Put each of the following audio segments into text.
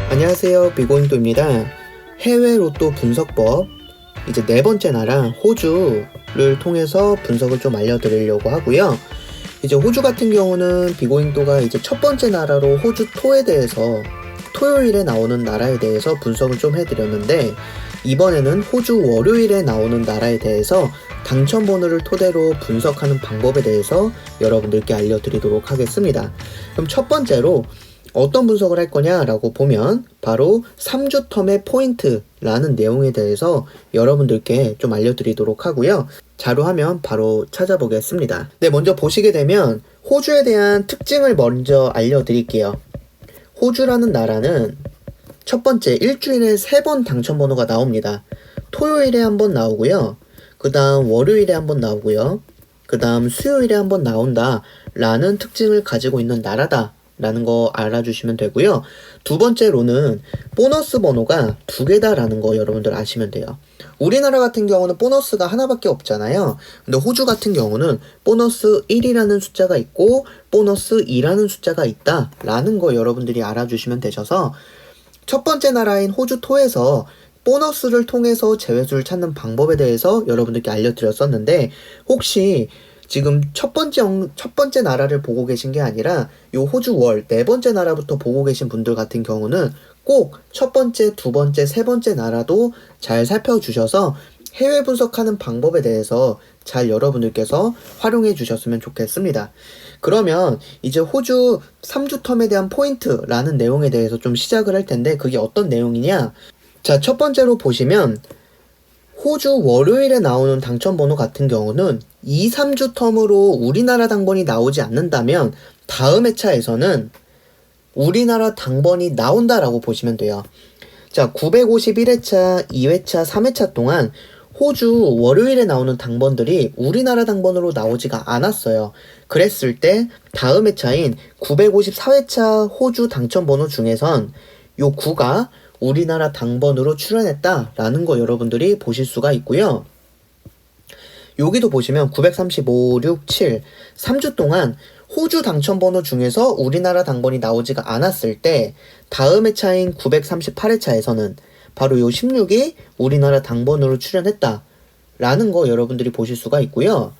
안녕하세요, 비고잉도입니다. 해외 로또 분석법 이제 네 번째 나라 호주를 통해서 분석을 좀 알려드리려고 하고요. 이제 호주 같은 경우는 비고잉도가 이제 첫 번째 나라로 호주 토에 대해서 토요일에 나오는 나라에 대해서 분석을 좀 해드렸는데, 이번에는 호주 월요일에 나오는 나라에 대해서 당첨 번호를 토대로 분석하는 방법에 대해서 여러분들께 알려드리도록 하겠습니다. 그럼 첫 번째로 어떤 분석을 할 거냐라고 보면 바로 3주 텀의 포인트라는 내용에 대해서 여러분들께 좀 알려드리도록 하고요. 자료화면 바로 찾아보겠습니다. 네, 먼저 보시게 되면 호주에 대한 특징을 먼저 알려드릴게요. 호주라는 나라는 첫 번째, 일주일에 3번 당첨번호가 나옵니다. 토요일에 한번 나오고요. 그 다음 월요일에 한번 나오고요. 그 다음 수요일에 한번 나온다 라는 특징을 가지고 있는 나라다 라는 거 알아주시면 되고요. 두 번째로는 보너스 번호가 2개다 라는 거 여러분들 아시면 돼요. 우리나라 같은 경우는 보너스가 하나밖에 없잖아요. 근데 호주 같은 경우는 보너스 1이라는 숫자가 있고 보너스 2라는 숫자가 있다 라는 거 여러분들이 알아주시면 되셔서, 첫 번째 나라인 호주 토에서 보너스를 통해서 제외수를 찾는 방법에 대해서 여러분들께 알려드렸었는데, 혹시 지금 첫 번째 나라를 보고 계신 게 아니라 요 호주 월 네 번째 나라부터 보고 계신 분들 같은 경우는 꼭 첫 번째, 두 번째, 세 번째 나라도 잘 살펴주셔서 해외 분석하는 방법에 대해서 잘 여러분들께서 활용해 주셨으면 좋겠습니다. 그러면 이제 호주 3주 텀에 대한 포인트라는 내용에 대해서 좀 시작을 할 텐데, 그게 어떤 내용이냐? 자, 첫 번째로 보시면 호주 월요일에 나오는 당첨번호 같은 경우는 2, 3주 텀으로 우리나라 당번이 나오지 않는다면 다음 회차에서는 우리나라 당번이 나온다라고 보시면 돼요. 자, 951회차, 2회차, 3회차 동안 호주 월요일에 나오는 당번들이 우리나라 당번으로 나오지가 않았어요. 그랬을 때 다음 회차인 954회차 호주 당첨번호 중에선 요 9가 우리나라 당번으로 출연했다라는 거 여러분들이 보실 수가 있고요. 여기도 보시면 935, 6, 7, 3주 동안 호주 당첨번호 중에서 우리나라 당번이 나오지가 않았을 때 다음 회차인 938회차에서는 바로 요 16이 우리나라 당번으로 출연했다라는 거 여러분들이 보실 수가 있고요.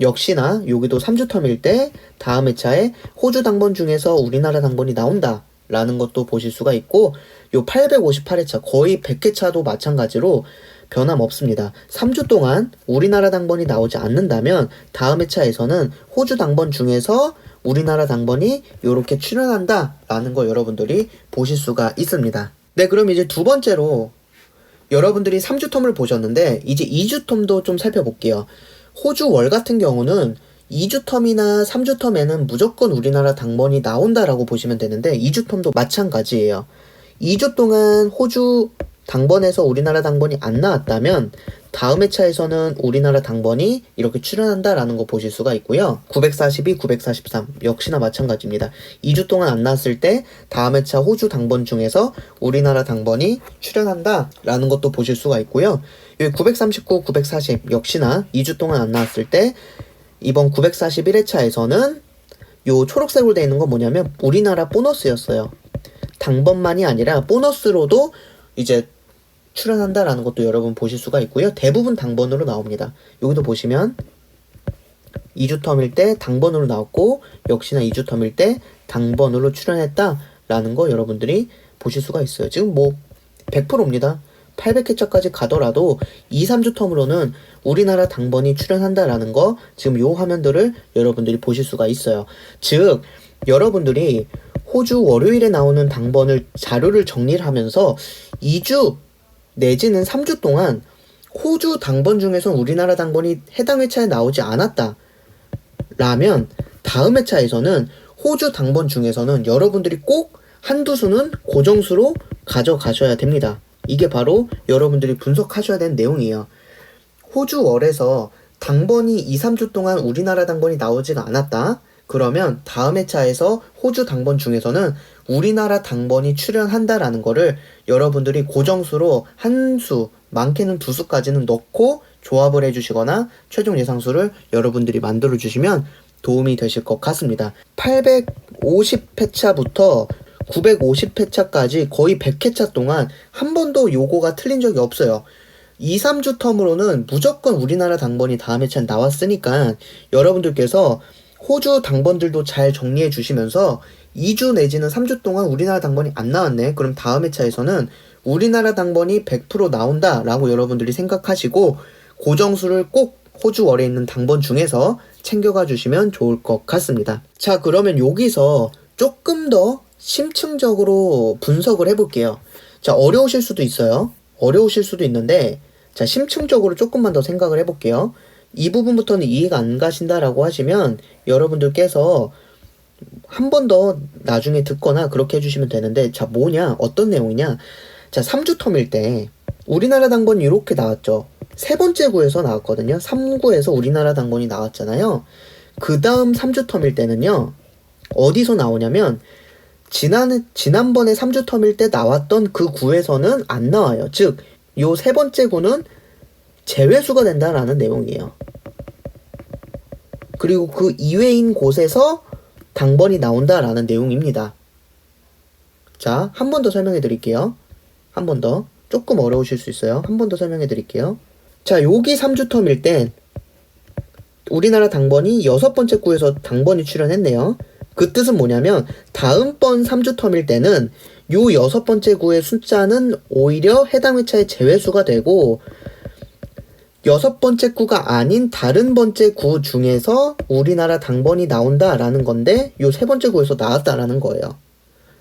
역시나 여기도 3주 텀일 때 다음 회차에 호주 당번 중에서 우리나라 당번이 나온다 라는 것도 보실 수가 있고, 요 858회차 거의 100회차도 마찬가지로 변함없습니다. 3주 동안 우리나라 당번이 나오지 않는다면 다음 회차에서는 호주 당번 중에서 우리나라 당번이 이렇게 출연한다 라는 거 여러분들이 보실 수가 있습니다. 네, 그럼 이제 두 번째로 여러분들이 3주 텀을 보셨는데 이제 2주 텀도 좀 살펴볼게요. 호주 월 같은 경우는 2주 텀이나 3주 텀에는 무조건 우리나라 당번이 나온다라고 보시면 되는데, 2주 텀도 마찬가지예요. 2주 동안 호주 당번에서 우리나라 당번이 안 나왔다면 다음 회차에서는 우리나라 당번이 이렇게 출연한다라는 거 보실 수가 있고요. 942, 943 역시나 마찬가지입니다. 2주 동안 안 나왔을 때 다음 회차 호주 당번 중에서 우리나라 당번이 출연한다라는 것도 보실 수가 있고요. 여기 939, 940 역시나 2주 동안 안 나왔을 때 이번 941회차에서는 요 초록색으로 되어 있는 건 뭐냐면 우리나라 보너스였어요. 당번만이 아니라 보너스로도 이제 출연한다라는 것도 여러분 보실 수가 있고요. 대부분 당번으로 나옵니다. 여기도 보시면 2주 텀일 때 당번으로 나왔고, 역시나 2주 텀일 때 당번으로 출연했다라는 거 여러분들이 보실 수가 있어요. 지금 뭐 100%입니다. 800회차까지 가더라도 2, 3주 텀으로는 우리나라 당번이 출연한다라는 거 지금 요 화면들을 여러분들이 보실 수가 있어요. 즉 여러분들이 호주 월요일에 나오는 당번을 자료를 정리를 하면서 2주 내지는 3주 동안 호주 당번 중에서 우리나라 당번이 해당 회차에 나오지 않았다 라면 다음 회차에서는 호주 당번 중에서는 여러분들이 꼭 한두 수는 고정수로 가져가셔야 됩니다. 이게 바로 여러분들이 분석하셔야 되는 내용이에요. 호주 월에서 당번이 2, 3주 동안 우리나라 당번이 나오지가 않았다. 그러면 다음 회차에서 호주 당번 중에서는 우리나라 당번이 출연한다라는 거를 여러분들이 고정수로 한 수, 많게는 2수까지는 넣고 조합을 해주시거나 최종 예상수를 여러분들이 만들어주시면 도움이 되실 것 같습니다. 850회차부터 950회차까지 거의 100회차 동안 한 번도 요거가 틀린 적이 없어요. 2, 3주 텀으로는 무조건 우리나라 당번이 다음 회차에 나왔으니까 여러분들께서 호주 당번들도 잘 정리해 주시면서 2주 내지는 3주 동안 우리나라 당번이 안 나왔네. 그럼 다음 회차에서는 우리나라 당번이 100% 나온다 라고 여러분들이 생각하시고 고정수를 꼭 호주 월에 있는 당번 중에서 챙겨가 주시면 좋을 것 같습니다. 자, 그러면 여기서 조금 더 심층적으로 분석을 해볼게요. 자, 어려우실 수도 있어요. 어려우실 수도 있는데, 자, 심층적으로 조금만 더 생각을 해볼게요. 이 부분부터는 이해가 안 가신다라고 하시면 여러분들께서 한 번 더 나중에 듣거나 그렇게 해주시면 되는데, 자, 뭐냐, 어떤 내용이냐. 자, 3주 텀일 때 우리나라 당번이 이렇게 나왔죠. 세 번째 구에서 나왔거든요. 3구에서 우리나라 당번이 나왔잖아요. 그 다음 3주 텀일 때는요, 어디서 나오냐면 지난번에 3주 텀일 때 나왔던 그 구에서는 안 나와요. 즉, 요 세 번째 구는 제외수가 된다라는 내용이에요. 그리고 그 이외인 곳에서 당번이 나온다라는 내용입니다. 자, 한 번 더 설명해 드릴게요. 한 번 더. 조금 어려우실 수 있어요. 한 번 더 설명해 드릴게요. 자, 여기 3주 텀일 땐 우리나라 당번이 6번째 구에서 당번이 출연했네요. 그 뜻은 뭐냐면 다음번 3주 텀일 때는 요 6번째 구의 숫자는 오히려 해당 회차의 제외수가 되고 6번째 구가 아닌 다른 번째 구 중에서 우리나라 당번이 나온다라는 건데 요 세 번째 구에서 나왔다라는 거예요.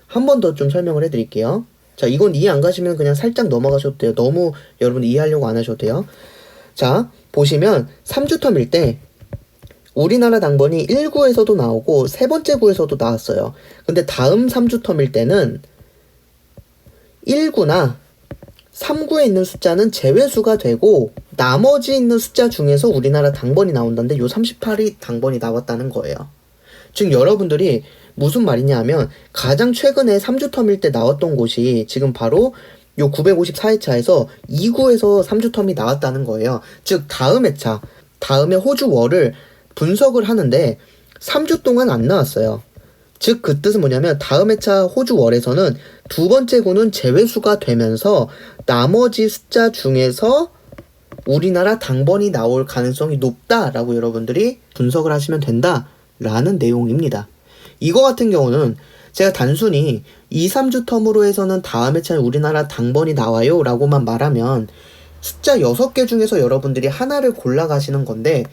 한 번 더 좀 설명을 해드릴게요. 자, 이건 이해 안 가시면 그냥 살짝 넘어가셔도 돼요. 너무 여러분 이해하려고 안 하셔도 돼요. 자, 보시면 3주 텀일 때 우리나라 당번이 1구에서도 나오고 세 번째 구에서도 나왔어요. 근데 다음 3주 텀일 때는 1구나 3구에 있는 숫자는 제외수가 되고 나머지 있는 숫자 중에서 우리나라 당번이 나온다는데 요 38이 당번이 나왔다는 거예요. 즉 여러분들이 무슨 말이냐 하면 가장 최근에 3주 텀일 때 나왔던 곳이 지금 바로 요 954회차에서 2구에서 3주 텀이 나왔다는 거예요. 즉 다음 회차, 다음에 호주 월을 분석을 하는데 3주 동안 안 나왔어요. 즉 그 뜻은 뭐냐면 다음 회차 호주 월에서는 두 번째 구는 제외수가 되면서 나머지 숫자 중에서 우리나라 당번이 나올 가능성이 높다라고 여러분들이 분석을 하시면 된다라는 내용입니다. 이거 같은 경우는 제가 단순히 2, 3주 텀으로 해서는 다음 회차에 우리나라 당번이 나와요 라고만 말하면 숫자 6개 중에서 여러분들이 하나를 골라가시는 건데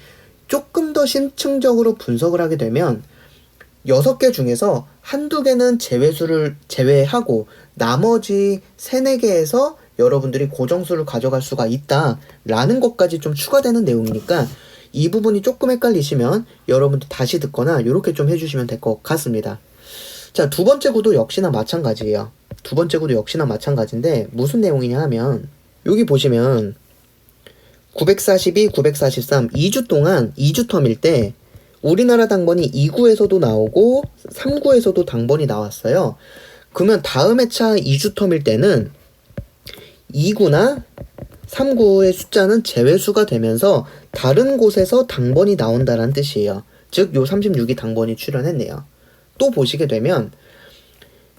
조금 더 심층적으로 분석을 하게 되면 6개 중에서 한두 개는 제외수를 제외하고 나머지 3, 4개에서 여러분들이 고정수를 가져갈 수가 있다라는 것까지 좀 추가되는 내용이니까 이 부분이 조금 헷갈리시면 여러분들 다시 듣거나 이렇게 좀 해주시면 될 것 같습니다. 자, 두 번째 구도 역시나 마찬가지예요. 두 번째 구도 역시나 마찬가지인데 무슨 내용이냐 하면 여기 보시면 942, 943, 2주 동안 2주 텀일 때 우리나라 당번이 2구에서도 나오고 3구에서도 당번이 나왔어요. 그러면 다음 회차 2주 텀일 때는 2구나 3구의 숫자는 제외수가 되면서 다른 곳에서 당번이 나온다는 뜻이에요. 즉, 요 36이 당번이 출연했네요. 또 보시게 되면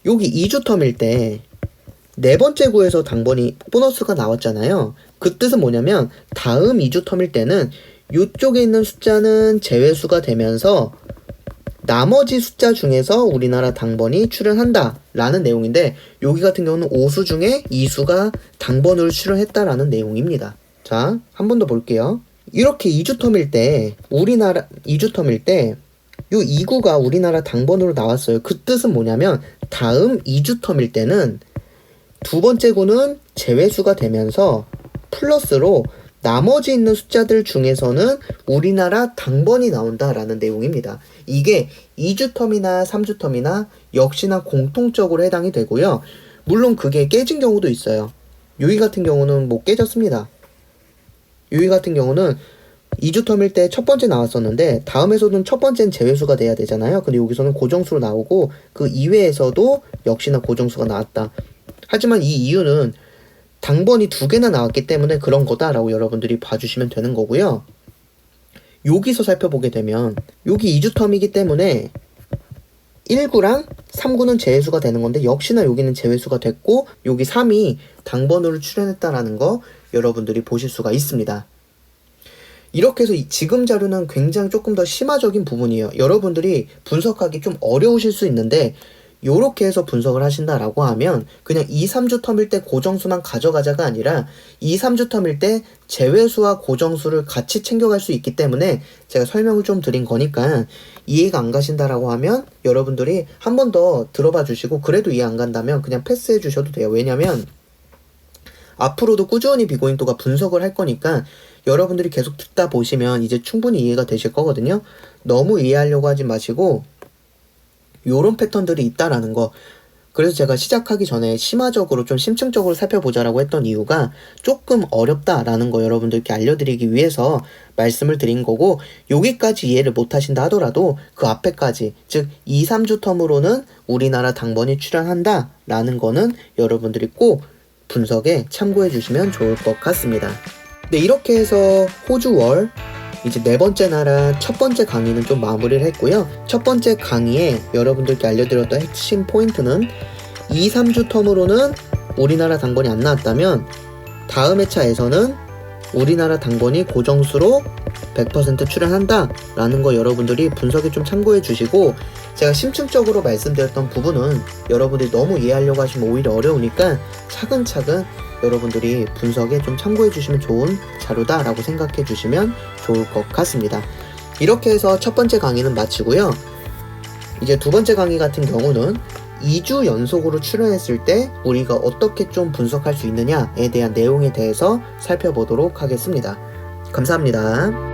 여기 2주 텀일 때 네 번째 구에서 당번이 보너스가 나왔잖아요. 그 뜻은 뭐냐면 다음 2주 텀일 때는 이쪽에 있는 숫자는 제외수가 되면서 나머지 숫자 중에서 우리나라 당번이 출연한다 라는 내용인데 여기 같은 경우는 5수 중에 2수가 당번으로 출연했다라는 내용입니다. 자, 한 번 더 볼게요. 이렇게 2주 텀일 때 우리나라 2주 텀일 때 요 2구가 우리나라 당번으로 나왔어요. 그 뜻은 뭐냐면 다음 2주 텀일 때는 두 번째 구는 제외수가 되면서 플러스로 나머지 있는 숫자들 중에서는 우리나라 당번이 나온다라는 내용입니다. 이게 2주 텀이나 3주 텀이나 역시나 공통적으로 해당이 되고요. 물론 그게 깨진 경우도 있어요. 여기 같은 경우는 못 깨졌습니다. 여기 같은 경우는 2주 텀일 때 첫 번째 나왔었는데 다음에서는 첫 번째는 제외수가 돼야 되잖아요. 근데 여기서는 고정수로 나오고 그 이외에서도 역시나 고정수가 나왔다. 하지만 이 이유는 당번이 2개나 나왔기 때문에 그런 거다라고 여러분들이 봐주시면 되는 거고요. 여기서 살펴보게 되면 여기 2주 텀이기 때문에 1구랑 3구는 제외수가 되는 건데 역시나 여기는 제외수가 됐고 여기 3이 당번호를 출연했다라는 거 여러분들이 보실 수가 있습니다. 이렇게 해서 지금 자료는 굉장히 조금 더 심화적인 부분이에요. 여러분들이 분석하기 좀 어려우실 수 있는데 요렇게 해서 분석을 하신다라고 하면 그냥 2, 3주 텀일 때 고정수만 가져가자가 아니라 2, 3주 텀일 때 제외수와 고정수를 같이 챙겨갈 수 있기 때문에 제가 설명을 좀 드린 거니까 이해가 안 가신다라고 하면 여러분들이 한 번 더 들어봐 주시고 그래도 이해 안 간다면 그냥 패스해 주셔도 돼요. 왜냐면 앞으로도 꾸준히 비고잉도가 분석을 할 거니까 여러분들이 계속 듣다 보시면 이제 충분히 이해가 되실 거거든요. 너무 이해하려고 하지 마시고 요런 패턴들이 있다라는 거. 그래서 제가 시작하기 전에 심화적으로 좀 심층적으로 살펴보자라고 했던 이유가 조금 어렵다라는 거 여러분들께 알려드리기 위해서 말씀을 드린 거고 여기까지 이해를 못 하신다 하더라도 그 앞에까지 즉 2, 3주 텀으로는 우리나라 당번이 출연한다 라는 거는 여러분들이 꼭 분석에 참고해 주시면 좋을 것 같습니다. 네, 이렇게 해서 호주월 이제 네 번째 나라 첫 번째 강의는 좀 마무리를 했고요. 첫 번째 강의에 여러분들께 알려드렸던 핵심 포인트는 2, 3주 텀으로는 우리나라 당번이 안 나왔다면 다음 회차에서는 우리나라 당번이 고정수로 100% 출연한다 라는 거 여러분들이 분석에 좀 참고해 주시고 제가 심층적으로 말씀드렸던 부분은 여러분들이 너무 이해하려고 하시면 오히려 어려우니까 차근차근 여러분들이 분석에 좀 참고해 주시면 좋은 자료다 라고 생각해 주시면 좋을 것 같습니다. 이렇게 해서 첫 번째 강의는 마치고요. 이제 두 번째 강의 같은 경우는 2주 연속으로 출연했을 때 우리가 어떻게 좀 분석할 수 있느냐에 대한 내용에 대해서 살펴보도록 하겠습니다. 감사합니다.